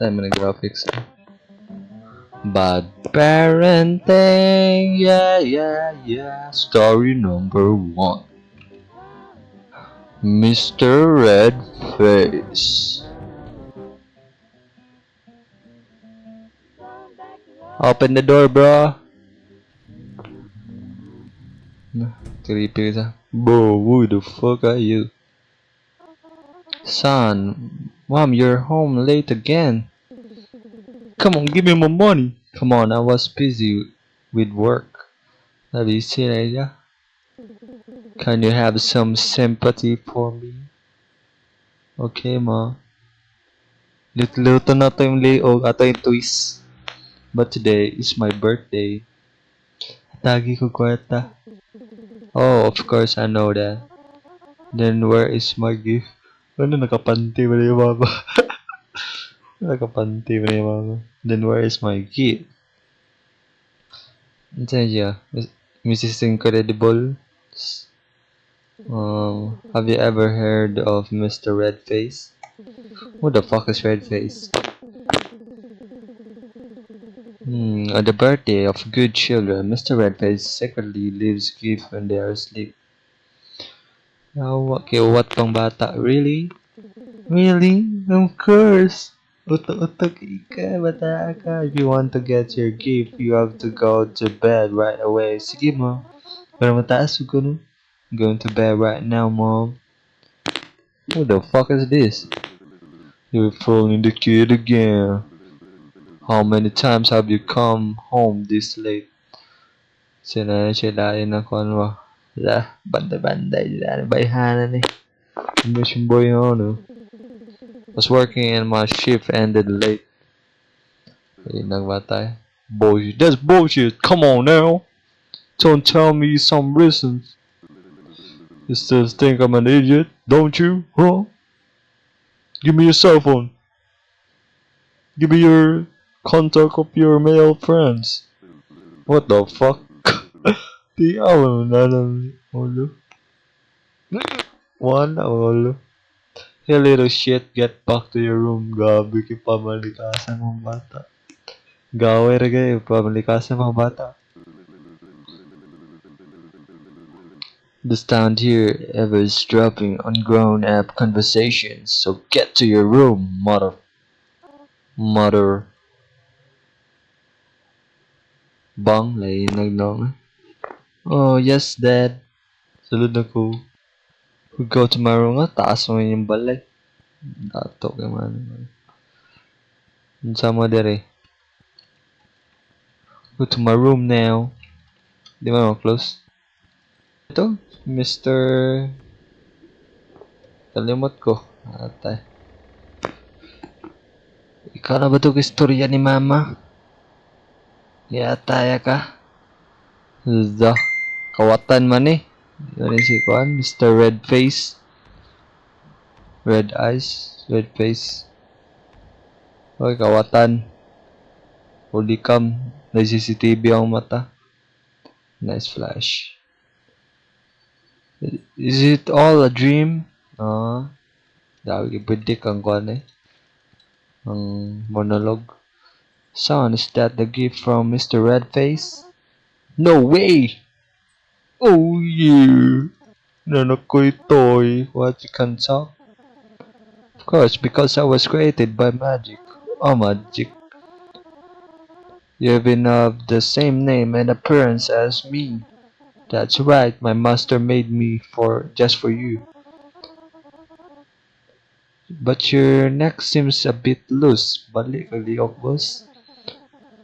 Time na graphics. Bad parenting, yeah. Story number 1. Mr. Red Face. Open the door, bro. Creepy ka. Bro, who the fuck are you? Son, mom, you're home late again. Come on, give me my money. Come on, I was busy with work. Have you seen Aya? Can you have some sympathy for me? Okay, ma. Luto na to yung layog ato yung twist. But today is my birthday. Tagi ko kwarta. Oh, of course I know that. Then where is my gift? Ano, nakapanty ba na yung mama? Nakapanty ba na yung mama? Then where is my gift? Ano siya? Mrs. Incredible? Have you ever heard of Mr. Redface? Who the fuck is Redface? On the birthday of good children, Mr. Redface secretly leaves gifts when they are asleep. Okay, what pang bata? Really? Really? Of course! Utok-utok ka, bata ka. If you want to get your gift, you have to go to bed right away. Sige mo. Pero mataas ko no? I'm going to bed right now, mom. Who the fuck is this? You're fooling the kid again. How many times have you come home this late? Sinasalain ako ano ba? Banday-banday. Bayhanan eh. Mission boy no? Was working and my shift ended late. Nagbatay. Bullshit. That's bullshit. Come on now. Don't tell me some reasons. You still think I'm an idiot, don't you? Huh? Give me your cell phone. Give me your contact of your male friends. What the fuck? Di ako na lang ulo. Wala ulo. Hey little shit, get back to your room. Gabi ki pamalikasan mong bata. Gawin rin kayo, pamalikasan mong bata. The sound here eavesdropping on grown-up conversations, so get to your room, mother. Bang, lay nagnong. Oh, yes, dad. Sulod na ko. We go to my room nga, taas mo yung balay. Dato ka man. Sama dere. Go to my room now. Di mo close. Ito, Mr. Kalimot ko. Atay. Ikaw na ba ito istorya ni mama? Yataya ka. Zah. Kawatan man eh. Yun si Kuan, Mr. Red Face. Red eyes, red face. Hoy, kawatan. Holy cam. May CCTV ang mata. Nice flash. Is it all a dream? Dami ipidik ang kuan eh. Ang monologue. Son, is that the gift from Mr. Redface? No way! Oh yeah! Nanakoy toy. What, you can talk? Of course, because I was created by magic. Oh, magic. You even have the same name and appearance as me. That's right, my master made me just for you. But your neck seems a bit loose, balik boss.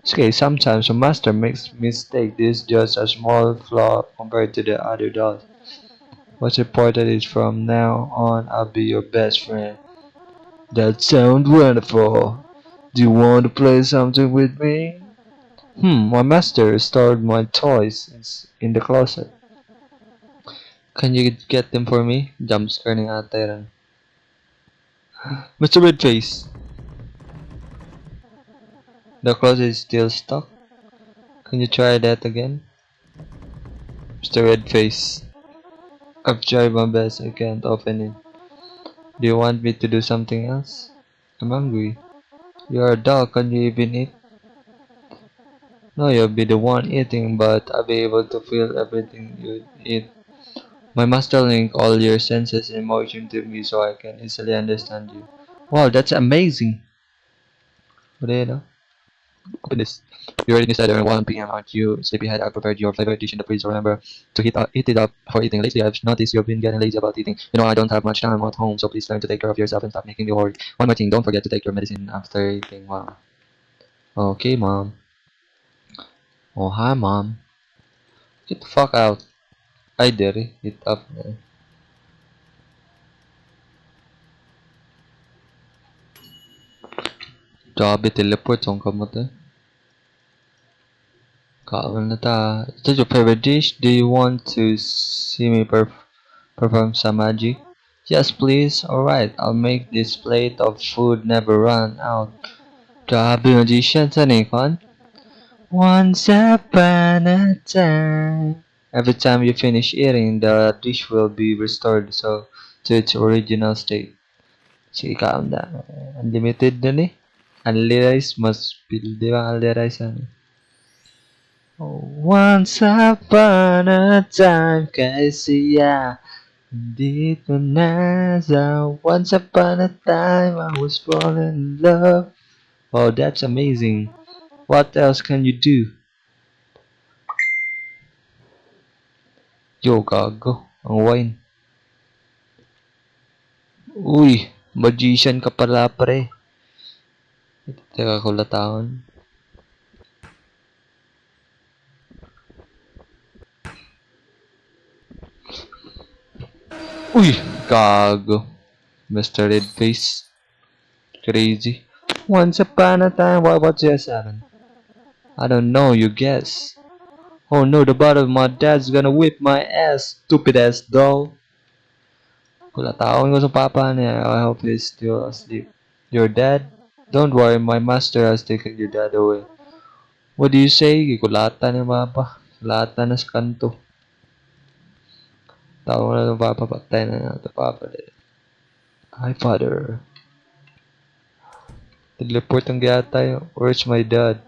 Okay, sometimes a master makes mistake. This is just a small flaw compared to the other dolls. What's important is from now on I'll be your best friend. That sounds wonderful. Do you want to play something with me? My master stored my toys in the closet. Can you get them for me? Jump scare ng ate rin. Mr. Redface. The closet is still stuck. Can you try that again? Mr. Redface. I've tried my best. I can't open it. Do you want me to do something else? I'm hungry. You're a dog, can you even eat? No, you'll be the one eating, but I'll be able to feel everything you eat. My master link all your senses and emotion to me so I can easily understand you. Wow, that's amazing. What do you know? Open this. You're already decided around 1 p.m., aren't you? Sleepyhead, I prepared your favorite dish in the fridge. Remember to heat it up for eating. Lately, I've noticed you've been getting lazy about eating. You know, I don't have much time at home, so please learn to take care of yourself and stop making me worry. One more thing, don't forget to take your medicine after eating. Wow. Okay, mom. Oh, hi, mom. Get the fuck out. I did it. Hit up. Grabe, teleport ang kamot eh. Kaawal na ta. Is that your favorite dish? Do you want to see me perform some magic? Yes, please. Alright, I'll make this plate of food never run out. Grabe, magician sa Nikon. Once upon a time. Every time you finish eating, the dish will be restored to its original state. Sige, calm down. Unlimited dun eh. Unli rice must be, di ba? Unli rice ano? Once upon a time, kasi dito na sa once upon a time, I was falling in love. Wow, that's amazing. What else can you do? Yo, gago. Ang wine. Uy, magician ka pala, pre. Teka, kulatawan. Uy, gago. Mr. Red Face. Crazy. Once upon a time, what's your seven? I don't know, you guess. Oh no, the butt of my dad's gonna whip my ass, stupid ass doll. Kulatawan ko sa papa niya. I hope he's still asleep. Your dad? Don't worry, my master has taken your dad away. What do you say? Kikulatan ni papa. Kulatan na sa kanto. Tawag na ng papa, patay na natin papa. Hi, father. Teleport ang gata. Where's my dad?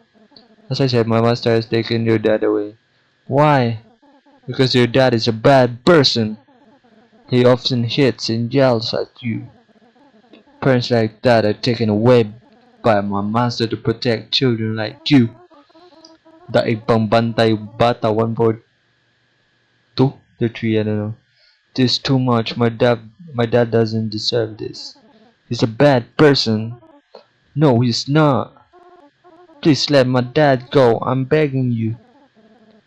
As I said, my master has taken your dad away. Why? Because your dad is a bad person. He often hits and yells at you. Parents like that are taken away by my master to protect children like you. Daig pang bantay bata 1.2 to 3, I don't know. This is too much. My dad doesn't deserve this. He's a bad person. No, he's not. Please let my dad go. I'm begging you.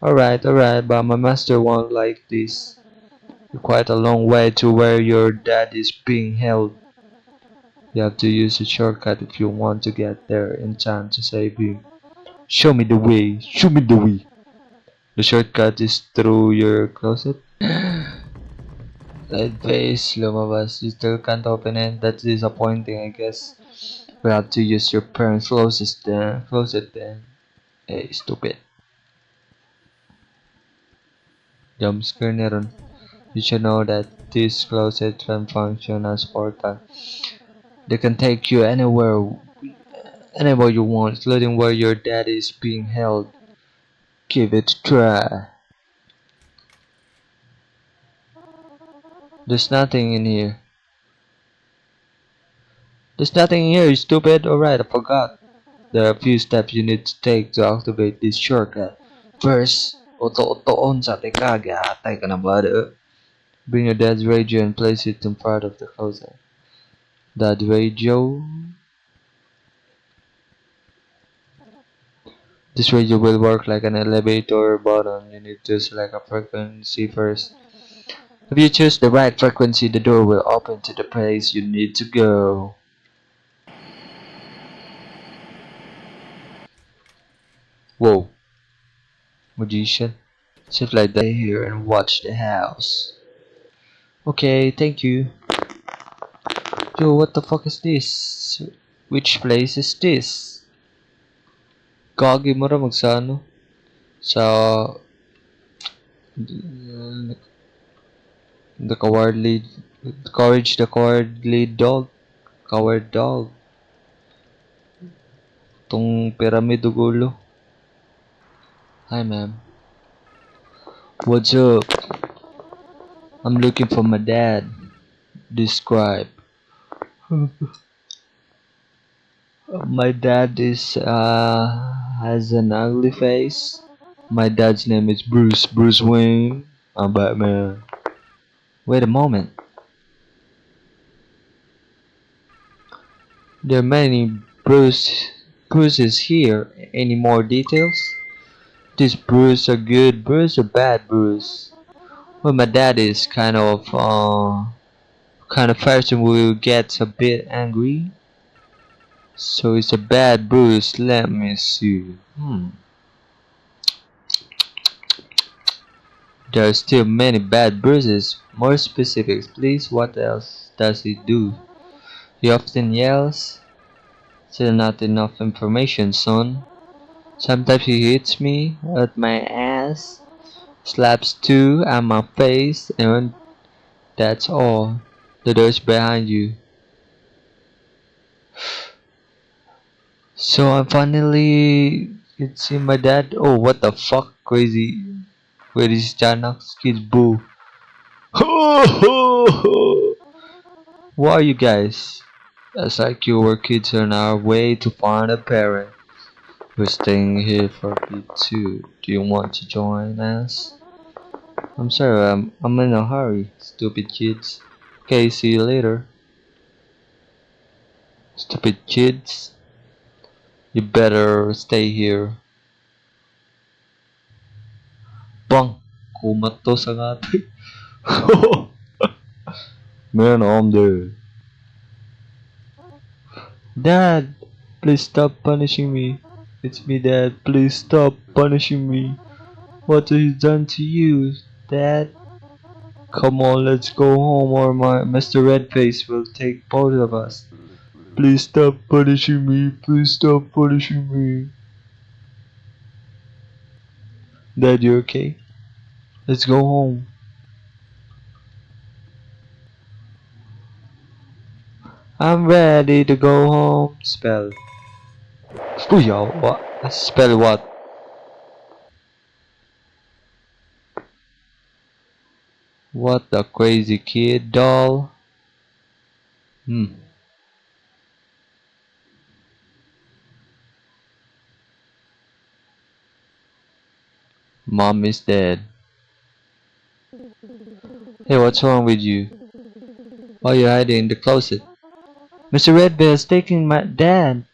Alright, but my master won't like this. You're quite a long way to where your dad is being held. You have to use a shortcut if you want to get there in time to save him. Show me the way. Show me the way. The shortcut is through your closet. Red face, lumabas. You still can't open it. That's disappointing, I guess. We have to use your parents' closet then. Hey, stupid. Jump scare na ron. You should know that this closet can function as portal. They can take you anywhere you want, including where your dad is being held. Give it a try. There's nothing in here. There's nothing in here, you stupid. Alright, I forgot. There are a few steps you need to take to activate this shortcut. First, oto-otoon sa teka, gahatay ka na ba? Bring your dad's radio and place it in front of the closet. Dad radio. This radio will work like an elevator button. You need to select a frequency first. If you choose the right frequency, the door will open to the place you need to go. Whoa, magician. Sit like that here and watch the house. Okay, thank you. Yo, what the fuck is this? Which place is this? Kagi mo ra magsano? Sa the cowardly courage the cowardly dog. Coward dog. tong pyramid ug ulo. Hi, ma'am. What's up? I'm looking for my dad. Describe. My dad is has an ugly face. My dad's name is Bruce Wayne. I'm Batman. Wait a moment. There are many Bruces here. Any more details? This Bruce a good Bruce or bad Bruce? Well, my dad is kind of person who gets a bit angry. So it's a bad Bruce. Let me see. There are still many bad Bruces. More specifics, please. What else does he do? He often yells. Still not enough information, son. Sometimes he hits me at my ass, slaps two at my face, and that's all. The door's behind you. So I finally can see my dad. Oh, what the fuck, crazy. Where is Janax kids boo? Who are you guys? It's like you were kids on our way to find a parent. We're staying here for a bit too. Do you want to join us? I'm sorry, I'm in a hurry, stupid kids. Okay, see you later. Stupid kids. You better stay here. Bang! Kumato sa ngati. Man, I'm there. Dad, please stop punishing me. It's me, Dad. Please stop punishing me. What have you done to you, Dad? Come on, let's go home or my Mr. Redface will take both of us. Please stop punishing me. Please stop punishing me. Dad, you okay? Let's go home. I'm ready to go home. Spell. Yo, what? Spell what? What the crazy kid doll? Hmm. Mom is dead. Hey, what's wrong with you? Why are you hiding in the closet? Mr. Redbeard's taking my dad.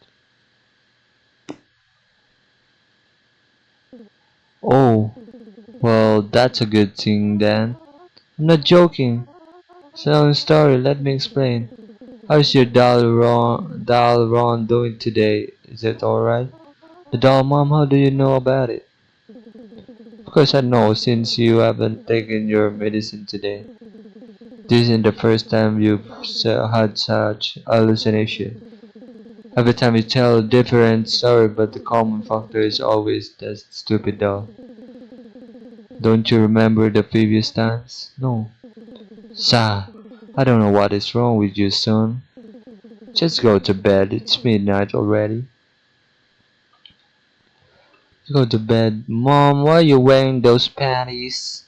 Oh, well, that's a good thing then. I'm not joking. It's a long story. Let me explain. How's your doll Ron doing today? Is it alright? The doll mom, how do you know about it? Of course I know, since you haven't taken your medicine today. This isn't the first time you've had such hallucination. Every time you tell a different story, but the common factor is always that stupid doll. Don't you remember the previous times? No. Sa, I don't know what is wrong with you, son. Just go to bed. It's midnight already. Go to bed. Mom, why are you wearing those panties?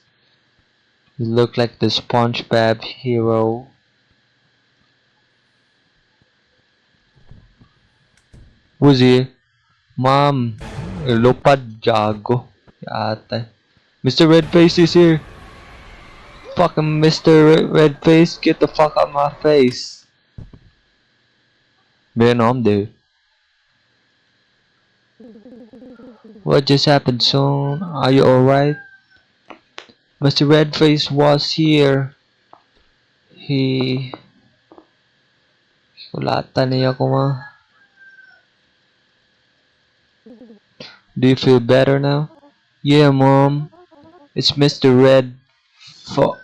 You look like the SpongeBob hero. Who's here? Mom, lupad jago. Ate. Mr. Redface is here. Fucking Mr. Redface, get the fuck out of my face. Man, I'm there. What just happened, son? Are you alright? Mr. Redface was here. He... Kulatan niya ko ma. Do you feel better now? Yeah, Mom. It's Mr. Red. Fa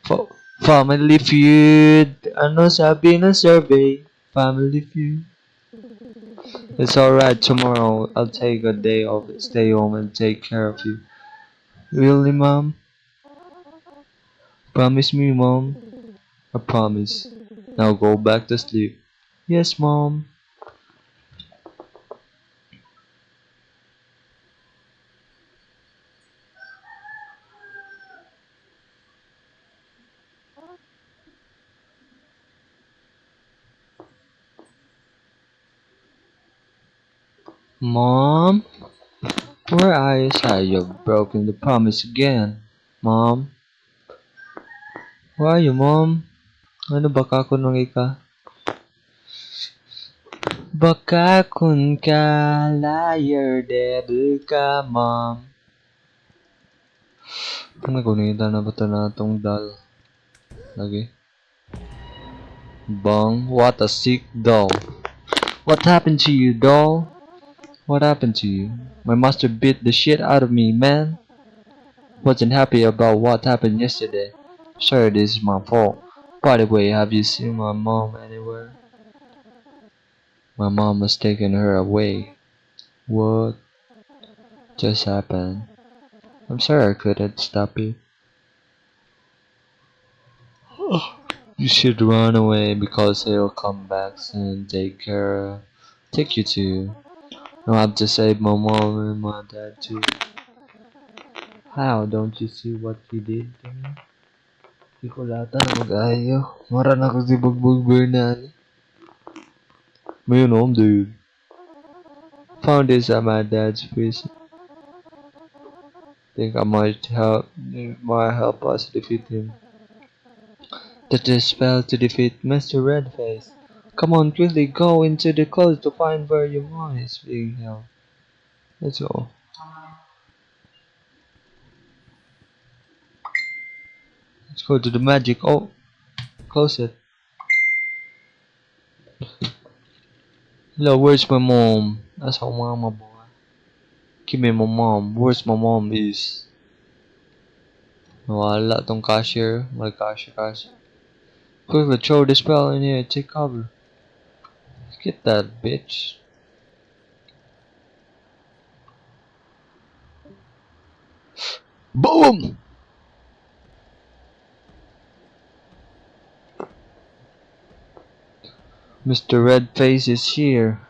fa Family Feud. Ano sabi ng survey? Family Feud. It's alright. Tomorrow I'll take a day off. Stay home and take care of you. Really, Mom? Promise me, Mom. I promise. Now go back to sleep. Yes, Mom. Mom? Where are you? Sorry, you've broken the promise again. Mom? Where are you, Mom? Ano baka kun ka? Baka kun ka, liar, devil ka, Mom. Ang nagunita na ba ito na itong dal? Lagi. Bong, what a sick doll. What happened to you, doll? What happened to you? My master beat the shit out of me, man. Wasn't happy about what happened yesterday. Sorry, this is my fault. By the way, have you seen my mom anywhere? My mom has taken her away. What just happened? I'm sorry I couldn't stop you. You should run away because he'll come back soon. Take you to. I'll have to save my mom and my dad too. How? Don't you see what he did to me? Di ko lata na mag-ayo. Mara na ko si Bugbog Bernal. Man, dude. Found this at my dad's prison. Think I might help us defeat him. That is spell to defeat Mr. Redface. Come on, quickly go into the closet to find where your mom is being held. Let's go. Let's go to the magic. Oh, close it. Hello, where's my mom? That's how mama boy. Give me my mom. Where's my mom is? Wala tong cashier. My cashier. Quickly throw the spell in here. Take cover. Get that bitch. Boom! Mr. Redface is here.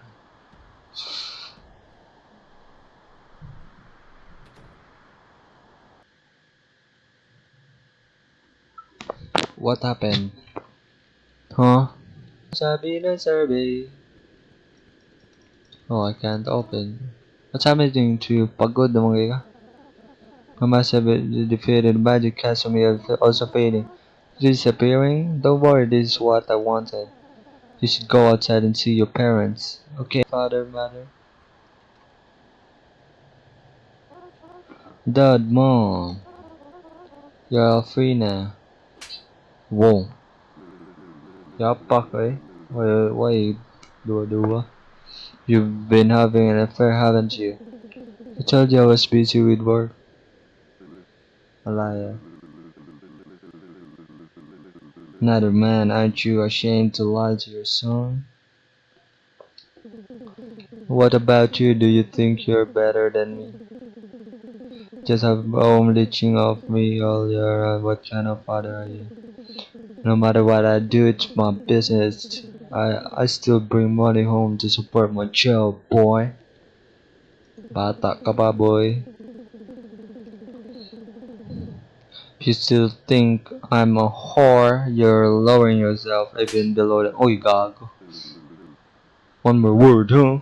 What happened? Huh? Sabi na survey. Oh, I can't open. What's happening to you? Pagod na mga ka? I must have defeated magic Casimir also fading. Disappearing? Don't worry, this is what I wanted. You should go outside and see your parents. Okay, father, mother. Dad, mom. You're all free now. Whoa. Yapak eh? Why you do? You've been having an affair, haven't you? I told you I was busy with work. Alaya. Another man, aren't you ashamed to lie to your son? What about you? Do you think you're better than me? Just have home leeching off me all year. What kind of father are you? No matter what I do, it's my business. I still bring money home to support my job, boy. Bata ka ba, boy? If you still think I'm a whore, you're lowering yourself even below the. Oh, you gago. One more word, huh?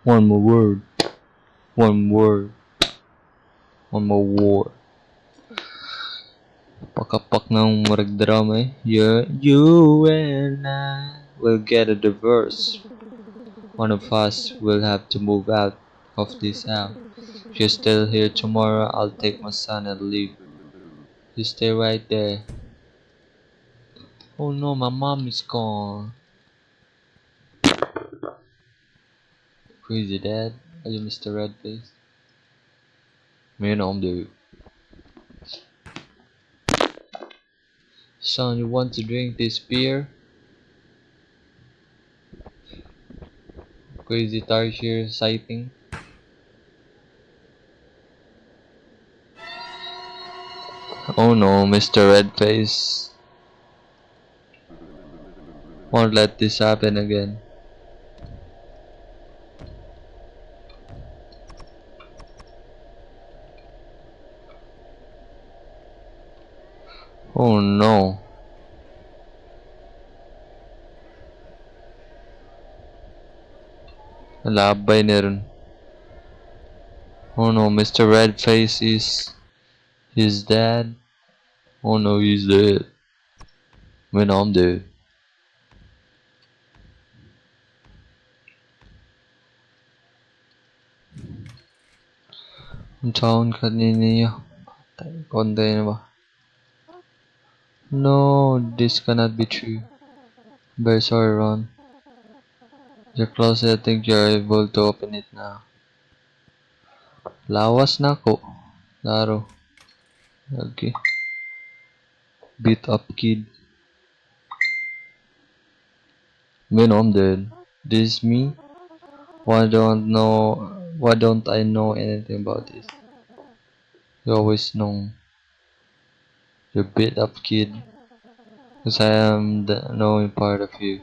One more word. One word. One more word. Pakapak ng murag drama eh. You and I will get a divorce. One of us will have to move out of this house. If you're still here tomorrow, I'll take my son and leave. You stay right there. Oh no, my mom is gone. Crazy dad. Are you Mr. Redface? Man, I'm the son. You want to drink this beer? Crazy Tarsier sighting. Oh no, Mr. Redface. Won't let this happen again. Oh no. Labay na rin. Oh no, Mr. Redface is his dad. Oh no, he's dead. When I'm dead. Ang taon kanina niya. Konti na ba? No, this cannot be true. Very sorry, Ron. You're close. I think you're able to open it now. Lawas na ako. Laro. Okay. Beat up kid. When I'm dead. This me? Why don't I know anything about this? You always know. You beat up kid. Because I am the knowing part of you.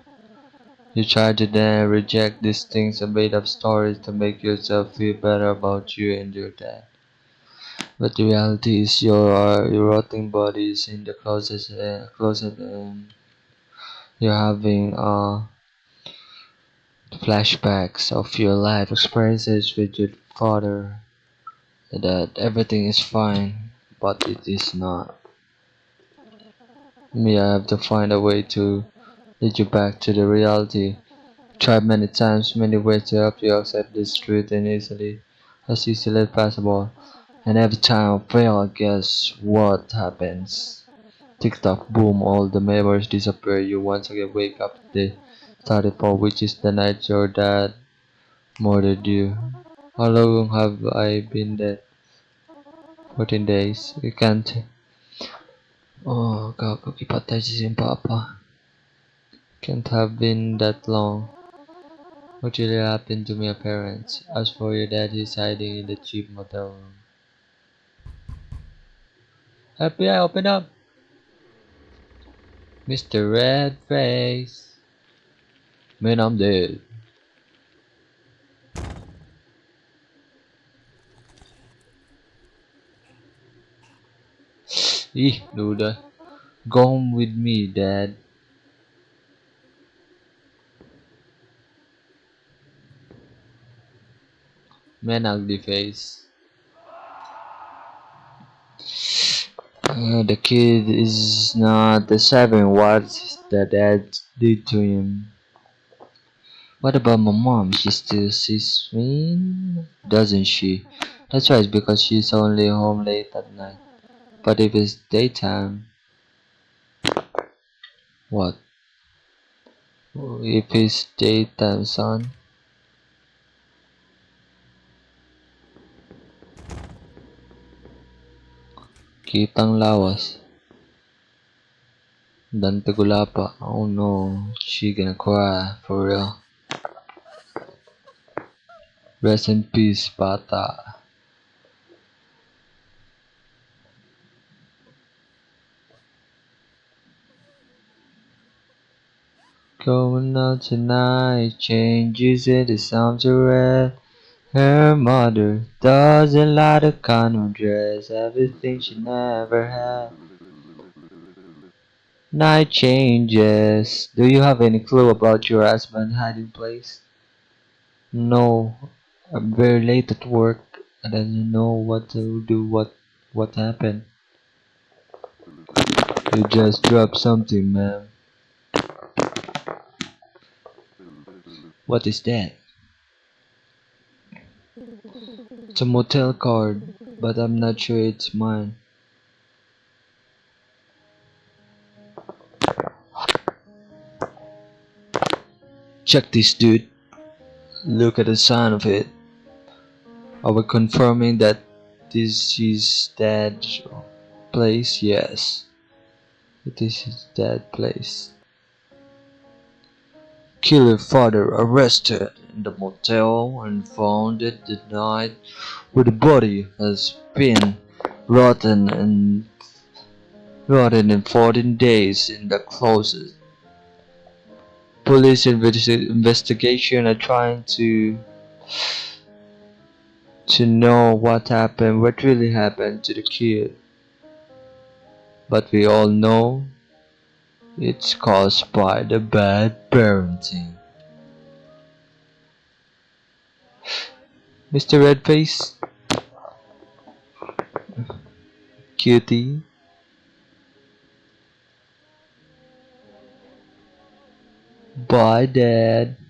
You try to then reject these things and made up stories to make yourself feel better about you and your dad. But the reality is your rotting body is in the closet and you're having flashbacks of your life experiences with your father that everything is fine, but it is not. Me, I have to find a way to lead you back to the reality. Tried many times, many ways to help you accept this truth and as easily as possible. And every time I fail, guess what happens? Tick tock, boom, all the memories disappear. You once again wake up the 34, which is the night your dad murdered you. How long have I been dead? 14 days. You can't. Oh, kakakipatay si Papa. Can't have been that long. What really happened to my parents? As for your dad, he's hiding in the cheap motel room. FBI, open up! Mr. Redface. Man, I'm dead. Luda. Go home with me, Dad. Man, ugly face. The kid is not the seven. What the dad did to him. What about my mom? She still sees me, doesn't she? That's right, because she's only home late at night. But if it's daytime, what? If it's daytime, son, kitang lawas. Dante Gulapa. Oh no, she gonna cry for real. Rest in peace, BATA. Going out tonight changes it, it sounds red. Her mother doesn't like the kind of dress, everything she never had. Night changes. Do you have any clue about your husband's hiding place? No, I'm very late at work. I don't know what to do. What happened? You just dropped something, ma'am. What is that? It's a motel card, but I'm not sure it's mine. Check this, dude. Look at the sign of it. Are we confirming that this is Dad's place? Yes, it is his dad's place. Killer father arrested in the motel and found at the night where the body has been rotten and rotten in 14 days in the closet. Police investigation are trying to know what happened, what really happened to the kid. But we all know it's caused by the bad parenting. Mr. Redface, cutie. Bye, Dad.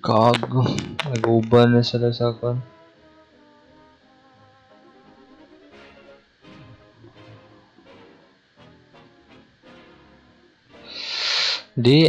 Gago. Nag-uban na sila sa akin. Di